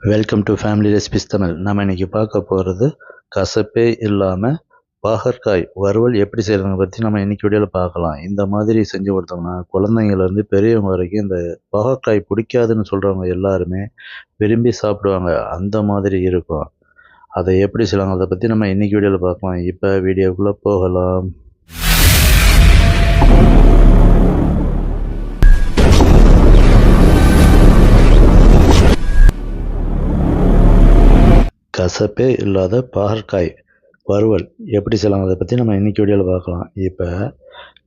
Welcome to family recipes Tamil. நம்ம இன்றைக்கி பார்க்க போகிறது கசப்பே இல்லாமல் பாகற்காய் வறுவல் எப்படி செய்கிறத பற்றி நம்ம இன்றைக்கி வீடியோவில் பார்க்கலாம். இந்த மாதிரி செஞ்சு கொடுத்தோம்னா குழந்தைங்கள்லேருந்து பெரியவங்க வரைக்கும் இந்த பாகற்காய் பிடிக்காதுன்னு சொல்கிறவங்க எல்லாருமே விரும்பி சாப்பிடுவாங்க. அந்த மாதிரி இருக்கும். அதை எப்படி செய்யலாம் அதை பற்றி நம்ம இன்றைக்கி வீடியோவில் பார்க்கலாம். இப்போ வீடியோக்குள்ளே போகலாம். கசப்பே இல்லாத பாகற்காய் வறுவல் எப்படி செய்யலாம் அதை பற்றி நம்ம இன்றைக்கி வீடியோவில் பார்க்கலாம். இப்போ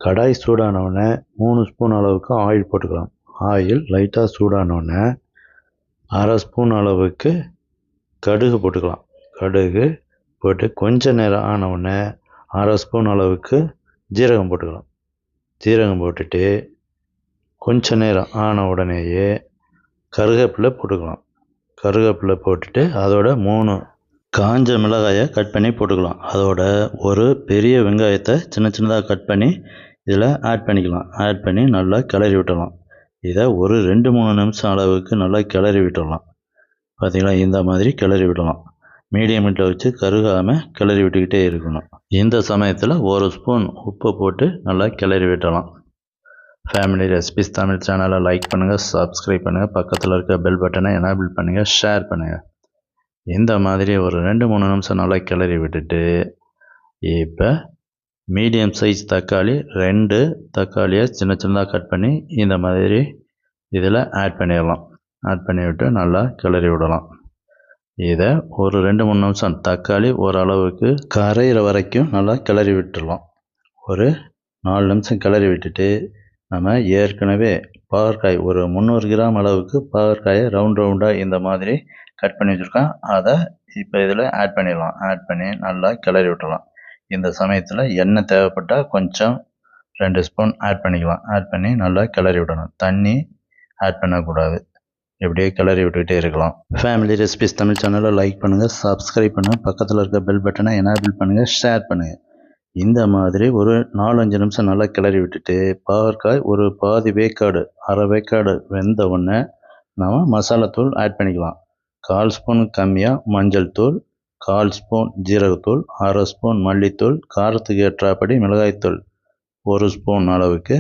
கடாய் சூடானவுடனே 3 ஸ்பூன் அளவுக்கு ஆயில் போட்டுக்கலாம். ஆயில் லைட்டாக சூடானவுடனே 1/2 ஸ்பூன் அளவுக்கு கடுகு போட்டுக்கலாம். கடுகு போட்டு கொஞ்ச நேரம் ஆனவுடனே 1/2 ஸ்பூன் அளவுக்கு ஜீரகம் போட்டுக்கலாம். ஜீரகம் போட்டுட்டு கொஞ்ச நேரம் ஆன உடனேயே கருவேப்பிலை போட்டுக்கலாம். கருவேப்பிலை போட்டுட்டு அதோட 3 காஞ்ச மிளகாயை கட் பண்ணி போட்டுக்கலாம். அதோட ஒரு பெரிய வெங்காயத்தை சின்ன சின்னதாக கட் பண்ணி இதில் ஆட் பண்ணிக்கலாம். ஆட் பண்ணி நல்லா கிளறி விட்டுடலாம். இதை ஒரு 2-3 நிமிஷம் அளவுக்கு நல்லா கிளறி விட்டுடலாம். பார்த்திங்களா, இந்த மாதிரி கிளறி விடலாம். மீடியம் ஹீட்டில் வச்சு கருகாமல் கிளறி விட்டுக்கிட்டே இருக்கணும். இந்த சமயத்தில் 1 ஸ்பூன் உப்பு போட்டு நல்லா கிளறி விட்டலாம். ஃபேமிலி ரெசிபிஸ் தமிழ் சேனலை லைக் பண்ணுங்கள், சப்ஸ்கிரைப் பண்ணுங்கள், பக்கத்தில் இருக்க பெல் பட்டனை எனேபிள் பண்ணுங்கள், ஷேர் பண்ணுங்கள். இந்த மாதிரி ஒரு 2-3 நிமிஷம் நல்லா கிளறி விட்டுட்டு இப்போ மீடியம் சைஸ் தக்காளி 2 தக்காளியை சின்ன சின்னதாக கட் பண்ணி இந்த மாதிரி இதில் ஆட் பண்ணிடலாம். ஆட் பண்ணி விட்டு நல்லா கிளறி விடலாம். இதை ஒரு 2-3 நிமிஷம் தக்காளி ஓரளவுக்கு கரையிற வரைக்கும் நல்லா கிளறி விட்டுடலாம். ஒரு 4 நிமிஷம் கிளறி விட்டுட்டு நம்ம ஏற்கனவே பாகற்காய் ஒரு 300 கிராம் அளவுக்கு பாகற்காயை ரவுண்டாக இந்த மாதிரி கட் பண்ணி வச்சுருக்கோம். அதை இப்போ இதில் ஆட் பண்ணிடலாம். ஆட் பண்ணி நல்லா கிளறி விட்டுடலாம். இந்த சமயத்தில் எண்ணெய் தேவைப்பட்டால் கொஞ்சம் 2 ஸ்பூன் ஆட் பண்ணிக்கலாம். ஆட் பண்ணி நல்லா கிளறி விடணும். தண்ணி ஆட் பண்ணக்கூடாது. இப்படியே கிளறி விட்டுக்கிட்டே இருக்கலாம். ஃபேமிலி ரெசிபிஸ் தமிழ் சேனலை லைக் பண்ணுங்கள், சப்ஸ்கிரைப் பண்ணுங்கள், பக்கத்தில் இருக்க பெல் பட்டனை எனேபிள் பண்ணுங்கள், ஷேர் பண்ணுங்கள். இந்த மாதிரி ஒரு 4-5 நிமிஷம் நல்லா கிளறி விட்டுட்டு பாகற்காய் ஒரு பாதி வேக்காடு 1/2 வேக்காடு வெந்த உடனே நம்ம மசாலாத்தூள் ஆட் பண்ணிக்கலாம். 1/4 ஸ்பூன் கம்மியாக மஞ்சள் தூள், 1/4 ஸ்பூன் ஜீரகத்தூள், 1/2 ஸ்பூன் மல்லித்தூள், காரத்துக்கு ஏற்றாப்படி மிளகாய்த்தூள் 1 ஸ்பூன் அளவுக்கு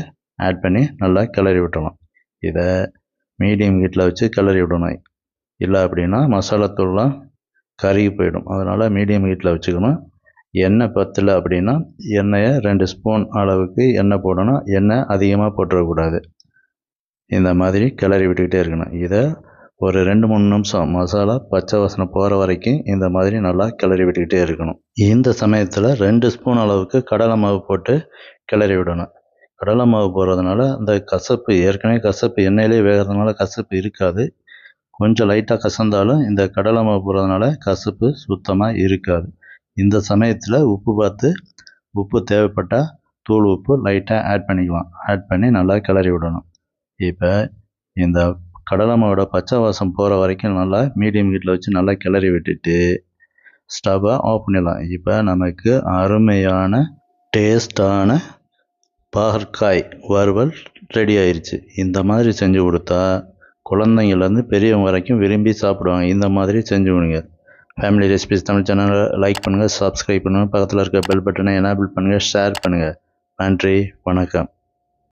ஆட் பண்ணி நல்லா கிளறி விட்டலாம். இதை மீடியம் ஹீட்டில் வச்சு கிளறி விடணும். இல்லை அப்படின்னா மசாலாத்தூள்லாம் கருகி போயிடும். அதனால் மீடியம் ஹீட்டில் வச்சுக்கணும். எண்ணெய் பத்தலை அப்படின்னா எண்ணெயை 2 ஸ்பூன் அளவுக்கு எண்ணெய் போடணும். எண்ணெய் அதிகமாக போட்டுறக்கூடாது. இந்த மாதிரி கிளறி விட்டுக்கிட்டே இருக்கணும். இதை ஒரு 2-3 நிமிஷம் மசாலா பச்சை வாசனை போகிற வரைக்கும் இந்த மாதிரி நல்லா கிளறி விட்டுக்கிட்டே இருக்கணும். இந்த சமயத்தில் 2 ஸ்பூன் அளவுக்கு கடலை மாவு போட்டு கிளறி விடணும். கடலை மாவு போடுறதுனால அந்த கசப்பு ஏற்கனவே கசப்பு எண்ணெயிலே வேகிறதுனால கசப்பு இருக்காது. கொஞ்சம் லைட்டாக கசந்தாலும் இந்த கடலை மாவு போடுறதுனால கசப்பு சுத்தமாக இருக்காது. இந்த சமயத்தில் உப்பு பார்த்து உப்பு தேவைப்பட்டால் தூள் உப்பு லைட்டாக ஆட் பண்ணிக்கலாம். ஆட் பண்ணி நல்லா கிளறி விடணும். இப்போ இந்த கடலை மாவோட பச்சை வாசம் போகிற வரைக்கும் நல்லா மீடியம் ஹீட்டில் வச்சு நல்லா கிளறி விட்டுட்டு ஸ்டவ்வை ஆஃப் பண்ணிடலாம். இப்போ நமக்கு அருமையான டேஸ்டான பாகற்காய் வறுவல் ரெடி ஆயிடுச்சு. இந்த மாதிரி செஞ்சு கொடுத்தா குழந்தைங்கள்லேருந்து பெரியவங்க வரைக்கும் விரும்பி சாப்பிடுவாங்க. இந்த மாதிரி செஞ்சு கொடுங்க. ஃபேமிலி ரெசிபிஸ் தமிழ் சேனலை லைக் பண்ணுங்கள், சப்ஸ்கிரைப் பண்ணுங்கள், பக்கத்தில் இருக்க பெல் பட்டனை எனேபிள் பண்ணுங்கள், ஷேர் பண்ணுங்கள். நன்றி, வணக்கம்.